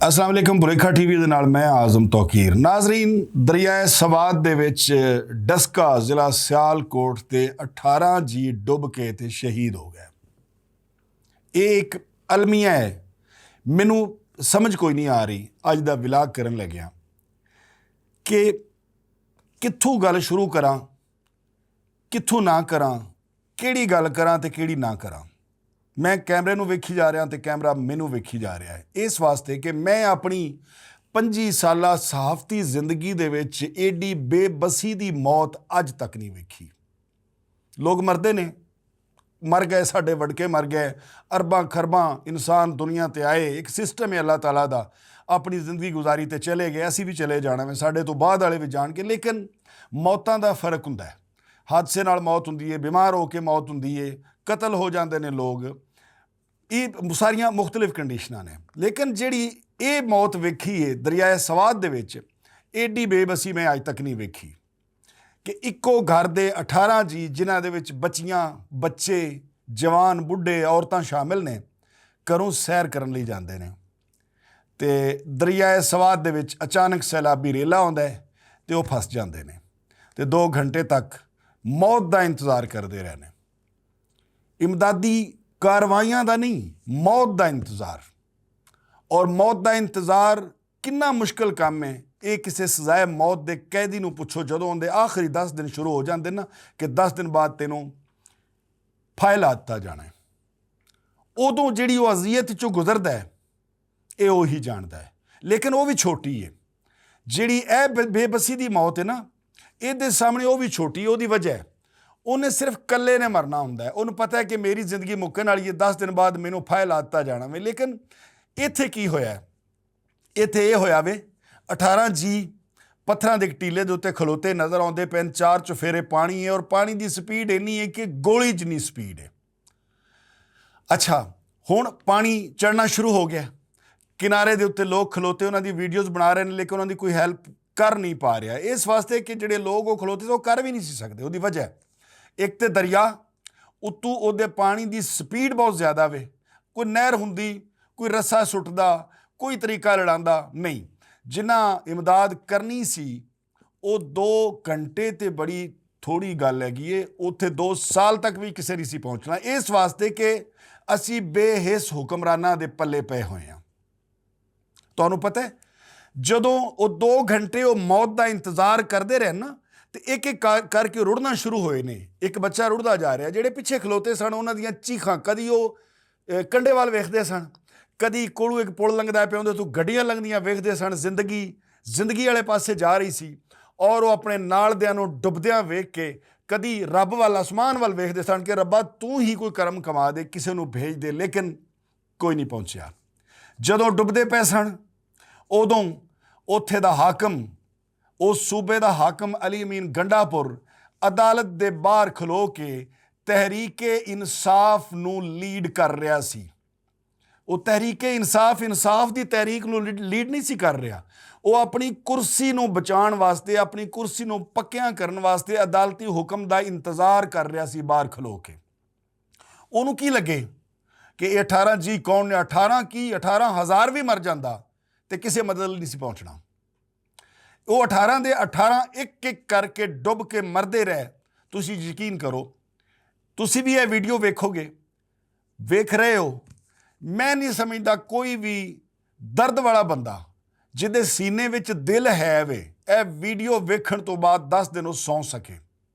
अस्सलाम वालेकुम। भुलेखा टीवी ਦੇ ਨਾਲ मैं आज़म तौकीर। नाजरीन, दरियाए सवात ਦੇ ਵਿੱਚ ਡਸਕਾ ਜ਼ਿਲ੍ਹਾ ਸਿਆਲਕੋਟ ਤੇ 18 ਜੀ ਡੁੱਬ ਕੇ ਤੇ ਸ਼ਹੀਦ ਹੋ ਗਏ। ਇਹ ਇੱਕ ਅਲਮੀਆ ਹੈ। ਮੈਨੂੰ ਸਮਝ ਕੋਈ ਨਹੀਂ ਆ ਰਹੀ। ਅੱਜ ਦਾ ਵਿਲਾਗ ਕਰਨ ਲੱਗਿਆ ਕਿ ਕਿੱਥੋਂ ਗੱਲ ਸ਼ੁਰੂ ਕਰਾਂ, ਕਿੱਥੋਂ ਨਾ ਕਰਾਂ, ਕਿਹੜੀ ਗੱਲ ਕਰਾਂ ਤੇ ਕਿਹੜੀ ਨਾ ਕਰਾਂ। मैं कैमरे ਨੂੰ ਵੇਖੀ ਜਾ ਰਿਹਾ ਤੇ कैमरा ਮੈਨੂੰ ਵੇਖੀ ਜਾ ਰਿਹਾ ਹੈ, ਇਸ ਵਾਸਤੇ ਕਿ ਮੈਂ ਆਪਣੀ 25 ਸਾਲਾ ਸਹਾਫਤੀ ਜ਼ਿੰਦਗੀ ਦੇ ਵਿੱਚ ਏਡੀ ਬੇਬਸੀ ਦੀ ਮੌਤ ਅੱਜ ਤੱਕ ਨਹੀਂ ਵੇਖੀ। ਲੋਕ ਮਰਦੇ ਨੇ, ਮਰ ਗਏ, ਸਾਡੇ ਵਡਕੇ ਮਰ ਗਏ, ਅਰਬਾਂ ਖਰਬਾਂ ਇਨਸਾਨ ਦੁਨੀਆ ਤੇ ਆਏ, ਇੱਕ ਸਿਸਟਮ ਹੈ ਅੱਲਾਹ ਤਾਲਾ ਦਾ, ਆਪਣੀ ਜ਼ਿੰਦਗੀ ਗੁਜ਼ਾਰੀ ਤੇ ਚਲੇ ਗਏ। ਅਸੀਂ ਵੀ ਚਲੇ ਜਾਣਾ ਵੇ, ਸਾਡੇ ਤੋਂ ਬਾਅਦ ਵਾਲੇ ਵੀ ਜਾਣਗੇ। ਲੇਕਿਨ ਮੌਤਾਂ ਦਾ ਫਰਕ ਹੁੰਦਾ ਹੈ। ਹਾਦਸੇ ਨਾਲ ਮੌਤ ਹੁੰਦੀ ਹੈ, ਬਿਮਾਰ ਹੋ ਕੇ ਮੌਤ ਹੁੰਦੀ ਹੈ, ਕਤਲ ਹੋ ਜਾਂਦੇ ਨੇ ਲੋਕ। ਇਹ ਸਾਰੀਆਂ ਮੁਖਤਲਿਫ ਕੰਡੀਸ਼ਨਾਂ ਨੇ। ਲੇਕਿਨ ਜਿਹੜੀ ਇਹ ਮੌਤ ਵੇਖੀ ਹੈ ਦਰਿਆਏ ਸਵਾਤ ਦੇ ਵਿੱਚ, ਏਡੀ ਬੇਬਸੀ ਮੈਂ ਅੱਜ ਤੱਕ ਨਹੀਂ ਵੇਖੀ ਕਿ ਇੱਕੋ ਘਰ ਦੇ 18 ਜੀ, ਜਿਨ੍ਹਾਂ ਦੇ ਵਿੱਚ ਬੱਚੀਆਂ, ਬੱਚੇ, ਜਵਾਨ, ਬੁੱਢੇ, ਔਰਤਾਂ ਸ਼ਾਮਿਲ ਨੇ, ਘਰੋਂ ਸੈਰ ਕਰਨ ਲਈ ਜਾਂਦੇ ਨੇ ਤੇ ਦਰਿਆਏ ਸਵਾਤ ਦੇ ਵਿੱਚ ਅਚਾਨਕ ਸੈਲਾਬੀ ਰੇਲਾ ਆਉਂਦਾ ਹੈ ਤੇ ਉਹ ਫਸ ਜਾਂਦੇ ਨੇ ਤੇ 2 ਘੰਟੇ ਤੱਕ ਮੌਤ ਦਾ ਇੰਤਜ਼ਾਰ ਕਰਦੇ ਰਹੇ ਨੇ। ਇਮਦਾਦੀ ਕਾਰਵਾਈਆਂ ਦਾ ਨਹੀਂ, ਮੌਤ ਦਾ ਇੰਤਜ਼ਾਰ। ਔਰ ਮੌਤ ਦਾ ਇੰਤਜ਼ਾਰ ਕਿੰਨਾ ਮੁਸ਼ਕਿਲ ਕੰਮ ਹੈ, ਇਹ ਕਿਸੇ ਸਜ਼ਾਏ ਮੌਤ ਦੇ ਕੈਦੀ ਨੂੰ ਪੁੱਛੋ। ਜਦੋਂ ਉਹਦੇ ਆਖਰੀ 10 ਦਿਨ ਸ਼ੁਰੂ ਹੋ ਜਾਂਦੇ ਨਾ ਕਿ 10 ਦਿਨ ਬਾਅਦ ਤੈਨੂੰ ਫਾਇਲ ਦਿੱਤਾ ਜਾਣਾ ਹੈ, ਉਦੋਂ ਜਿਹੜੀ ਉਹ ਅਜ਼ੀਅਤ 'ਚੋਂ ਗੁਜ਼ਰਦਾ ਹੈ ਇਹ ਉਹੀ ਜਾਣਦਾ ਹੈ। ਲੇਕਿਨ ਉਹ ਵੀ ਛੋਟੀ ਹੈ। ਜਿਹੜੀ ਇਹ ਬੇਬਸੀ ਦੀ ਮੌਤ ਹੈ ਨਾ, ਇਹਦੇ ਸਾਹਮਣੇ ਉਹ ਵੀ ਛੋਟੀ। ਉਹਦੀ ਵਜ੍ਹਾ ਉਹਨੇ ਸਿਰਫ ਇਕੱਲੇ ਨੇ ਮਰਨਾ ਹੁੰਦਾ ਹੈ। ਉਹਨੂੰ ਪਤਾ ਹੈ ਕਿ ਮੇਰੀ ਜ਼ਿੰਦਗੀ ਮੁੱਕਣ ਵਾਲੀ ਹੈ, 10 ਦਿਨ ਬਾਅਦ ਮੈਨੂੰ ਫਾਇਲ ਦਿੱਤਾ ਜਾਣਾ ਵੇ। ਲੇਕਿਨ ਇੱਥੇ ਕੀ ਹੋਇਆ? ਇੱਥੇ ਇਹ ਹੋਇਆ ਵੇ 18 ਜੀ ਪੱਥਰਾਂ ਦੇ ਟੀਲੇ ਦੇ ਉੱਤੇ ਖਲੋਤੇ ਨਜ਼ਰ ਆਉਂਦੇ ਪਏ। 4 ਚੁਫੇਰੇ ਪਾਣੀ ਹੈ ਔਰ ਪਾਣੀ ਦੀ ਸਪੀਡ ਇੰਨੀ ਹੈ ਕਿ ਗੋਲੀ ਜਿੰਨੀ ਸਪੀਡ ਹੈ। ਅੱਛਾ, ਹੁਣ ਪਾਣੀ ਚੜ੍ਹਨਾ ਸ਼ੁਰੂ ਹੋ ਗਿਆ। ਕਿਨਾਰੇ ਦੇ ਉੱਤੇ ਲੋਕ ਖਲੋਤੇ, ਉਹਨਾਂ ਦੀ ਵੀਡੀਓਜ਼ ਬਣਾ ਰਹੇ ਨੇ, ਲੇਕਿਨ ਉਹਨਾਂ ਦੀ ਕੋਈ ਹੈਲਪ ਕਰ ਨਹੀਂ ਪਾ ਰਿਹਾ। ਇਸ ਵਾਸਤੇ ਕਿ ਜਿਹੜੇ ਲੋਕ ਉਹ ਖਲੋਤੇ ਉਹ ਕਰ ਵੀ ਨਹੀਂ ਸੀ ਸਕਦੇ। ਉਹਦੀ ਵਜ੍ਹਾ ਇੱਕ ਤਾਂ ਦਰਿਆ ਉੱਤੋਂ, ਉਹਦੇ ਪਾਣੀ ਦੀ ਸਪੀਡ ਬਹੁਤ ਜ਼ਿਆਦਾ ਵੇ। ਕੋਈ ਨਹਿਰ ਹੁੰਦੀ, ਕੋਈ ਰੱਸਾ ਸੁੱਟਦਾ, ਕੋਈ ਤਰੀਕਾ ਲੜਾਉਂਦਾ ਨਹੀਂ। ਜਿੰਨਾ ਇਮਦਾਦ ਕਰਨੀ ਸੀ ਉਹ 2 ਘੰਟੇ ਤੇ ਬੜੀ ਥੋੜ੍ਹੀ ਗੱਲ ਹੈਗੀ ਏ। ਉੱਥੇ 2 ਸਾਲ ਤੱਕ ਵੀ ਕਿਸੇ ਨਹੀਂ ਸੀ ਪਹੁੰਚਣਾ, ਇਸ ਵਾਸਤੇ ਕਿ ਅਸੀਂ ਬੇਹਿੱਸ ਹੁਕਮਰਾਨਾਂ ਦੇ ਪੱਲੇ ਪਏ ਹੋਏ ਹਾਂ। ਤੁਹਾਨੂੰ ਪਤਾ ਜਦੋਂ ਉਹ 2 ਘੰਟੇ ਉਹ ਮੌਤ ਦਾ ਇੰਤਜ਼ਾਰ ਕਰਦੇ ਰਹੇ ਨਾ ਤੇ ਇੱਕ ਇੱਕ ਕਰਕੇ ਰੁੜਨਾ ਸ਼ੁਰੂ ਹੋਏ ਨੇ। ਇੱਕ ਬੱਚਾ ਰੁੜਦਾ ਜਾ ਰਿਹਾ। ਜਿਹੜੇ ਪਿੱਛੇ ਖਲੋਤੇ ਸਨ ਉਹਨਾਂ ਦੀਆਂ ਚੀਖਾਂ, ਕਦੀ ਉਹ ਕੰਢੇ ਵੱਲ ਵੇਖਦੇ ਸਨ, ਕਦੀ ਕੋਲੋਂ ਇੱਕ ਪੁਲ ਲੰਘਦਾ ਪਿਆ, ਉਹਦੇ ਤੋਂ ਗੱਡੀਆਂ ਲੰਘਦੀਆਂ ਵੇਖਦੇ ਸਨ। ਜ਼ਿੰਦਗੀ ਵਾਲੇ ਪਾਸੇ ਜਾ ਰਹੀ ਸੀ ਔਰ ਉਹ ਆਪਣੇ ਨਾਲ ਦਿਆਂ ਨੂੰ ਡੁੱਬਦਿਆਂ ਵੇਖ ਕੇ ਕਦੀ ਰੱਬ ਵੱਲ, ਅਸਮਾਨ ਵੱਲ ਵੇਖਦੇ ਸਨ ਕਿ ਰੱਬਾ ਤੂੰ ਹੀ ਕੋਈ ਕਰਮ ਕਮਾ ਦੇ, ਕਿਸੇ ਨੂੰ ਭੇਜ ਦੇ। ਲੇਕਿਨ ਕੋਈ ਨਹੀਂ ਪਹੁੰਚਿਆ। ਜਦੋਂ ਡੁੱਬਦੇ ਪਏ ਸਨ ਉਦੋਂ ਉੱਥੇ ਦਾ ਹਾਕਮ, ਉਸ ਸੂਬੇ ਦਾ ਹਾਕਮ ਅਲੀ ਅਮੀਨ ਗੰਡਾਪੁਰ, ਅਦਾਲਤ ਦੇ ਬਾਹਰ ਖਲੋ ਕੇ ਤਹਿਰੀਕੇ ਇਨਸਾਫ ਨੂੰ ਲੀਡ ਕਰ ਰਿਹਾ ਸੀ। ਉਹ ਤਹਿਰੀਕੇ ਇਨਸਾਫ ਦੀ ਤਹਿਰੀਕ ਨੂੰ ਲੀਡ ਨਹੀਂ ਸੀ ਕਰ ਰਿਹਾ। ਉਹ ਆਪਣੀ ਕੁਰਸੀ ਨੂੰ ਬਚਾਉਣ ਵਾਸਤੇ, ਆਪਣੀ ਕੁਰਸੀ ਨੂੰ ਪੱਕਿਆਂ ਕਰਨ ਵਾਸਤੇ ਅਦਾਲਤੀ ਹੁਕਮ ਦਾ ਇੰਤਜ਼ਾਰ ਕਰ ਰਿਹਾ ਸੀ ਬਾਹਰ ਖਲੋ ਕੇ। ਉਹਨੂੰ ਕੀ ਲੱਗੇ ਕਿ ਇਹ 18 ਜੀ ਕੌਣ ਨੇ? 18 ਕੀ, 18,000 ਵੀ ਮਰ ਜਾਂਦਾ ਤੇ ਕਿਸੇ ਮਦਦ ਨਹੀਂ ਸੀ ਪਹੁੰਚਣਾ। ਉਹ 18 ਦੇ 18 ਇੱਕ ਇੱਕ ਕਰਕੇ ਡੁੱਬ ਕੇ ਮਰਦੇ ਰਹੇ। ਤੁਸੀਂ ਯਕੀਨ ਕਰੋ, ਤੁਸੀਂ ਵੀ ਇਹ ਵੀਡੀਓ ਵੇਖੋਗੇ, ਵੇਖ ਰਹੇ ਹੋ। ਮੈਂ ਨਹੀਂ ਸਮਝਦਾ ਕੋਈ ਵੀ ਦਰਦ ਵਾਲਾ ਬੰਦਾ ਜਿਹਦੇ ਸੀਨੇ ਵਿੱਚ ਦਿਲ ਹੈ ਵੇ, ਇਹ ਵੀਡੀਓ ਵੇਖਣ ਤੋਂ ਬਾਅਦ 10 ਦਿਨ ਉਹ ਸੌਂ ਸਕੇ।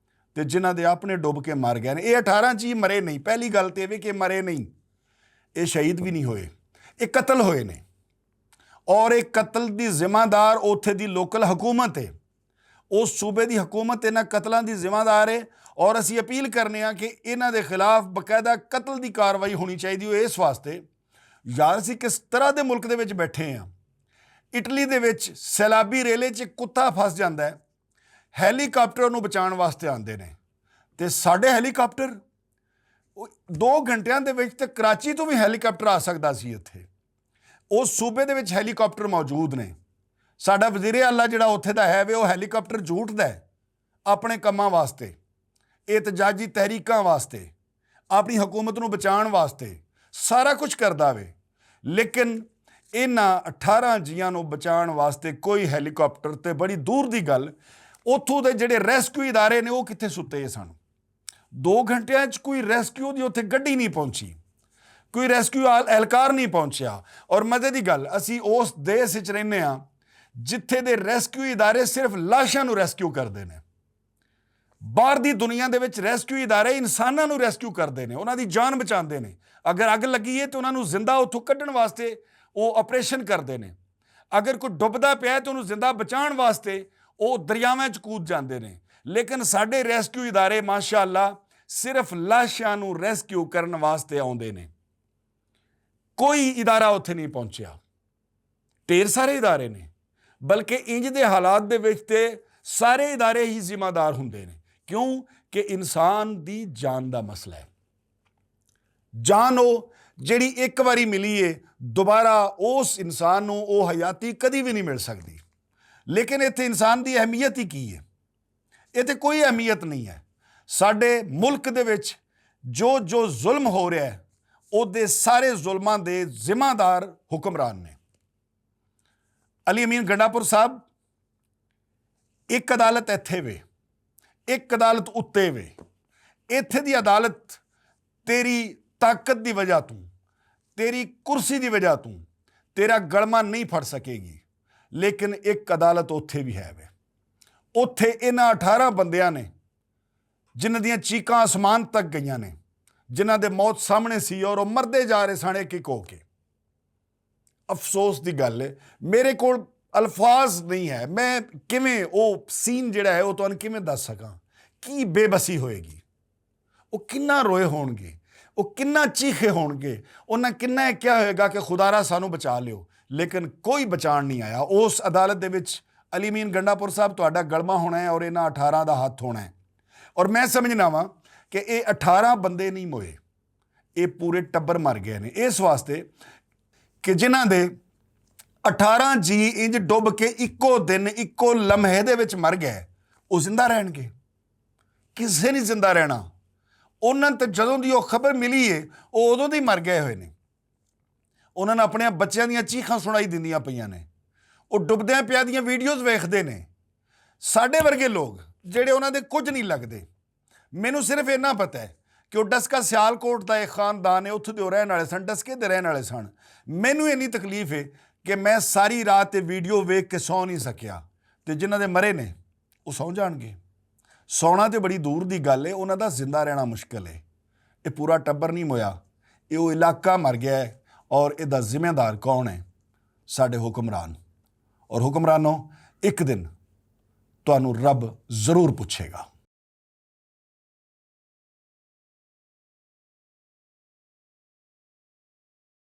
ਤੇ ਜਿਨ੍ਹਾਂ ਦੇ ਆਪਣੇ ਡੁੱਬ ਕੇ ਮਰ ਗਏ ਨੇ, ਇਹ 18 ਜੀ ਮਰੇ ਨਹੀਂ। ਪਹਿਲੀ ਗੱਲ ਤੇ ਇਹ ਵੀ ਕਿ ਮਰੇ ਨਹੀਂ, ਇਹ ਸ਼ਹੀਦ ਵੀ ਨਹੀਂ ਹੋਏ, ਇਹ ਕਤਲ ਹੋਏ ਨੇ। ਔਰ ਇਹ ਕਤਲ ਦੀ ਜ਼ਿੰਮੇਦਾਰ ਉੱਥੇ ਦੀ ਲੋਕਲ ਹਕੂਮਤ ਹੈ। ਉਸ ਸੂਬੇ ਦੀ ਹਕੂਮਤ ਇਹਨਾਂ ਕਤਲਾਂ ਦੀ ਜ਼ਿੰਮੇਦਾਰ ਹੈ। ਔਰ ਅਸੀਂ ਅਪੀਲ ਕਰਨੇ ਆ ਕਿ ਇਹਨਾਂ ਦੇ ਖਿਲਾਫ ਬਕਾਇਦਾ ਕਤਲ ਦੀ ਕਾਰਵਾਈ ਹੋਣੀ ਚਾਹੀਦੀ ਹੋ। ਇਸ ਵਾਸਤੇ ਯਾਰ ਅਸੀਂ ਕਿਸ ਤਰ੍ਹਾਂ ਦੇ ਮੁਲਕ ਦੇ ਵਿੱਚ ਬੈਠੇ ਹਾਂ। ਇਟਲੀ ਦੇ ਵਿੱਚ ਸੈਲਾਬੀ ਰੇਲੇ 'ਚ ਕੁੱਤਾ ਫਸ ਜਾਂਦਾ ਹੈ, ਹੈਲੀਕਾਪਟਰ ਨੂੰ ਬਚਾਉਣ ਵਾਸਤੇ ਆਉਂਦੇ ਨੇ ਤੇ ਸਾਡੇ ਹੈਲੀਕਾਪਟਰ 2 ਘੰਟਿਆਂ ਦੇ ਵਿੱਚ ਤੇ ਕਰਾਚੀ ਤੋਂ ਵੀ ਹੈਲੀਕਾਪਟਰ ਆ ਸਕਦਾ ਸੀ। ਇੱਥੇ ਉਸ ਸੂਬੇ ਦੇ ਵਿੱਚ ਹੈਲੀਕਾਪਟਰ ਮੌਜੂਦ ਨੇ। ਸਾਡਾ ਵਜ਼ੀਰ ਆਲਾ ਜਿਹੜਾ ਉੱਥੇ ਦਾ ਹੈ ਵੇ, ਉਹ ਹੈਲੀਕਾਪਟਰ ਝੂਟਦਾ ਹੈ ਆਪਣੇ ਕੰਮਾਂ ਵਾਸਤੇ, ਇਹਤਜਾਜੀ ਤਹਿਰੀਕਾਂ ਵਾਸਤੇ, ਆਪਣੀ ਹਕੂਮਤ ਨੂੰ ਬਚਾਉਣ ਵਾਸਤੇ, ਸਾਰਾ ਕੁਝ ਕਰਦਾ ਵੇ। ਲੇਕਿਨ ਇਹਨਾਂ 18 ਜੀਆਂ ਨੂੰ ਬਚਾਉਣ ਵਾਸਤੇ ਕੋਈ ਹੈਲੀਕਾਪਟਰ, ਤੇ ਬੜੀ ਦੂਰ ਦੀ ਗੱਲ ਉੱਥੋਂ ਦੇ ਜਿਹੜੇ ਰੈਸਕਿਊ ਇਦਾਰੇ ਨੇ ਉਹ ਕਿੱਥੇ ਸੁੱਤੇ ਸਨ। 2 ਘੰਟਿਆਂ 'ਚ ਕੋਈ ਰੈਸਕਿਊ ਦੀ ਉੱਥੇ ਗੱਡੀ ਨਹੀਂ ਪਹੁੰਚੀ, ਕੋਈ ਰੈਸਕਿਊ ਐਹਲਕਾਰ ਨਹੀਂ ਪਹੁੰਚਿਆ। ਔਰ ਮਜ਼ੇ ਦੀ ਗੱਲ, ਅਸੀਂ ਉਸ ਦੇਸ਼ ਵਿੱਚ ਰਹਿੰਦੇ ਹਾਂ ਜਿੱਥੇ ਦੇ ਰੈਸਕਿਊ ਇਦਾਰੇ ਸਿਰਫ ਲਾਸ਼ਾਂ ਨੂੰ ਰੈਸਕਿਊ ਕਰਦੇ ਨੇ। ਬਾਹਰ ਦੀ ਦੁਨੀਆ ਦੇ ਵਿੱਚ ਰੈਸਕਿਊ ਇਦਾਰੇ ਇਨਸਾਨਾਂ ਨੂੰ ਰੈਸਕਿਊ ਕਰਦੇ ਨੇ, ਉਹਨਾਂ ਦੀ ਜਾਨ ਬਚਾਉਂਦੇ ਨੇ। ਅਗਰ ਅੱਗ ਲੱਗੀ ਹੈ ਤਾਂ ਉਹਨਾਂ ਨੂੰ ਜ਼ਿੰਦਾ ਉੱਥੋਂ ਕੱਢਣ ਵਾਸਤੇ ਉਹ ਆਪਰੇਸ਼ਨ ਕਰਦੇ ਨੇ। ਅਗਰ ਕੋਈ ਡੁੱਬਦਾ ਪਿਆ ਤਾਂ ਉਹਨੂੰ ਜ਼ਿੰਦਾ ਬਚਾਉਣ ਵਾਸਤੇ ਉਹ ਦਰਿਆਵਾਂ 'ਚ ਕੂਦ ਜਾਂਦੇ ਨੇ। ਲੇਕਿਨ ਸਾਡੇ ਰੈਸਕਿਊ ਇਦਾਰੇ ਮਾਸ਼ਾ ਅੱਲਾ ਸਿਰਫ ਲਾਸ਼ਾਂ ਨੂੰ ਰੈਸਕਿਊ ਕਰਨ ਵਾਸਤੇ ਆਉਂਦੇ ਨੇ। ਕੋਈ ਇਦਾਰਾ ਉੱਥੇ ਨਹੀਂ ਪਹੁੰਚਿਆ। ਢੇਰ ਸਾਰੇ ਇਦਾਰੇ ਨੇ, ਬਲਕਿ ਇੰਜ ਦੇ ਹਾਲਾਤ ਦੇ ਵਿੱਚ ਤੇ ਸਾਰੇ ਇਦਾਰੇ ਹੀ ਜ਼ਿੰਮੇਦਾਰ ਹੁੰਦੇ ਨੇ। ਕਿਉਂ ਕਿ ਇਨਸਾਨ ਦੀ ਜਾਨ ਦਾ ਮਸਲਾ ਹੈ। ਜਾਨ ਉਹ ਜਿਹੜੀ ਇੱਕ ਵਾਰੀ ਮਿਲੀ ਏ, ਦੁਬਾਰਾ ਉਸ ਇਨਸਾਨ ਨੂੰ ਉਹ ਹਯਾਤੀ ਕਦੀ ਵੀ ਨਹੀਂ ਮਿਲ ਸਕਦੀ। ਲੇਕਿਨ ਇੱਥੇ ਇਨਸਾਨ ਦੀ ਅਹਿਮੀਅਤ ਹੀ ਕੀ ਹੈ? ਇੱਥੇ ਕੋਈ ਅਹਿਮੀਅਤ ਨਹੀਂ ਹੈ। ਸਾਡੇ ਮੁਲਕ ਦੇ ਵਿੱਚ ਜੋ ਜ਼ੁਲਮ ਹੋ ਰਿਹਾ ਹੈ ਉਹਦੇ ਸਾਰੇ ਜ਼ੁਲਮਾਂ ਦੇ ਜ਼ਿੰਮੇਦਾਰ ਹੁਕਮਰਾਨ ਨੇ। ਅਲੀ ਅਮੀਨ ਗੰਡਾਪੁਰ ਸਾਹਿਬ, ਇੱਕ ਅਦਾਲਤ ਇੱਥੇ ਵੇ, ਇੱਕ ਅਦਾਲਤ ਉੱਤੇ ਵੇ। ਇੱਥੇ ਦੀ ਅਦਾਲਤ ਤੇਰੀ ਤਾਕਤ ਦੀ ਵਜ੍ਹਾ ਤੋਂ, ਤੇਰੀ ਕੁਰਸੀ ਦੀ ਵਜ੍ਹਾ ਤੋਂ ਤੇਰਾ ਗਲਮਾ ਨਹੀਂ ਫੜ ਸਕੇਗੀ। ਲੇਕਿਨ ਇੱਕ ਅਦਾਲਤ ਉੱਥੇ ਵੀ ਹੈ ਵੇ। ਉੱਥੇ ਇਹਨਾਂ 18 ਬੰਦਿਆਂ ਨੇ ਜਿਨ੍ਹਾਂ ਦੀਆਂ ਚੀਕਾਂ ਅਸਮਾਨ ਤੱਕ ਗਈਆਂ ਨੇ, ਜਿਨ੍ਹਾਂ ਦੇ ਮੌਤ ਸਾਹਮਣੇ ਸੀ ਔਰ ਉਹ ਮਰਦੇ ਜਾ ਰਹੇ ਸਨ ਇੱਕ ਇੱਕ ਹੋ ਕੇ। ਅਫਸੋਸ ਦੀ ਗੱਲ ਹੈ, ਮੇਰੇ ਕੋਲ ਅਲਫਾਜ਼ ਨਹੀਂ ਹੈ। ਮੈਂ ਕਿਵੇਂ ਉਹ ਸੀਨ ਜਿਹੜਾ ਹੈ ਉਹ ਤੁਹਾਨੂੰ ਕਿਵੇਂ ਦੱਸ ਸਕਾਂ? ਕੀ ਬੇਬਸੀ ਹੋਏਗੀ, ਉਹ ਕਿੰਨਾ ਰੋਏ ਹੋਣਗੇ, ਉਹ ਕਿੰਨਾ ਚੀਖੇ ਹੋਣਗੇ, ਉਹਨਾਂ ਕਿੰਨਾ ਇਹ ਕਿਹਾ ਹੋਏਗਾ ਕਿ ਖੁਦਾਰਾ ਸਾਨੂੰ ਬਚਾ ਲਿਓ। ਲੇਕਿਨ ਕੋਈ ਬਚਾਉਣ ਨਹੀਂ ਆਇਆ। ਉਸ ਅਦਾਲਤ ਦੇ ਵਿੱਚ ਅਲੀ ਅਮੀਨ ਗੰਡਾਪੁਰ ਸਾਹਿਬ ਤੁਹਾਡਾ ਗਲਮਾ ਹੋਣਾ ਹੈ ਔਰ ਇਹਨਾਂ 18 ਦਾ ਹੱਥ ਹੋਣਾ ਹੈ। ਔਰ ਮੈਂ ਸਮਝਣਾ ਵਾਂ ਕਿ ਇਹ 18 ਬੰਦੇ ਨਹੀਂ ਮੋਏ, ਇਹ ਪੂਰੇ ਟੱਬਰ ਮਰ ਗਏ ਨੇ ਇਸ ਵਾਸਤੇ ਕਿ ਜਿਨ੍ਹਾਂ ਦੇ 18 ਜੀ ਇੰਜ ਡੁੱਬ ਕੇ ਇੱਕੋ ਦਿਨ ਇੱਕੋ ਲਮਹੇ ਦੇ ਵਿੱਚ ਮਰ ਗਏ, ਉਹ ਜ਼ਿੰਦਾ ਰਹਿਣਗੇ? ਕਿਸੇ ਨਹੀਂ ਜ਼ਿੰਦਾ ਰਹਿਣਾ। ਉਹਨਾਂ ਤੇ ਜਦੋਂ ਦੀ ਉਹ ਖਬਰ ਮਿਲੀ ਏ ਉਹ ਉਦੋਂ ਦੀ ਮਰ ਗਏ ਹੋਏ ਨੇ। ਉਹਨਾਂ ਨੇ ਆਪਣੇ ਬੱਚਿਆਂ ਦੀਆਂ ਚੀਖਾਂ ਸੁਣਾਈ ਦਿੰਦੀਆਂ ਪਈਆਂ ਨੇ, ਉਹ ਡੁੱਬਦਿਆਂ ਪਿਆ ਦੀਆਂ ਵੀਡੀਓਜ਼ ਵੇਖਦੇ ਨੇ। ਸਾਡੇ ਵਰਗੇ ਲੋਕ ਜਿਹੜੇ ਉਹਨਾਂ ਦੇ ਕੁਝ ਨਹੀਂ ਲੱਗਦੇ। ਮੈਨੂੰ ਸਿਰਫ ਇੰਨਾ ਪਤਾ ਹੈ ਕਿ ਉਹ ਡਸਕਾ ਸਿਆਲਕੋਟ ਦਾ ਇੱਕ ਖਾਨਦਾਨ ਹੈ, ਉੱਥੋਂ ਦੇ ਉਹ ਰਹਿਣ ਵਾਲੇ ਸਨ, ਡਸਕੇ ਦੇ ਰਹਿਣ ਵਾਲੇ ਸਨ। ਮੈਨੂੰ ਇੰਨੀ ਤਕਲੀਫ ਹੈ ਕਿ ਮੈਂ ਸਾਰੀ ਰਾਤ ਇਹ ਵੀਡੀਓ ਵੇਖ ਕੇ ਸੌਂ ਨਹੀਂ ਸਕਿਆ। ਤੇ ਜਿਨ੍ਹਾਂ ਦੇ ਮਰੇ ਨੇ ਉਹ ਸੌਂ ਜਾਣਗੇ। ਸੌਣਾ ਤੇ ਬੜੀ ਦੂਰ ਦੀ ਗੱਲ ਹੈ, ਉਹਨਾਂ ਦਾ ਜ਼ਿੰਦਾ ਰਹਿਣਾ ਮੁਸ਼ਕਿਲ ਹੈ। ਇਹ ਪੂਰਾ ਟੱਬਰ ਨਹੀਂ ਮੋਇਆ, ਇਹ ਉਹ ਇਲਾਕਾ ਮਰ ਗਿਆ ਹੈ। ਔਰ ਇਹਦਾ ਜ਼ਿੰਮੇਦਾਰ ਕੌਣ ਹੈ? ਸਾਡੇ ਹੁਕਮਰਾਨ। ਔਰ ਹੁਕਮਰਾਨੋਂ, ਇੱਕ ਦਿਨ ਤੁਹਾਨੂੰ ਰੱਬ ਜ਼ਰੂਰ ਪੁੱਛੇਗਾ।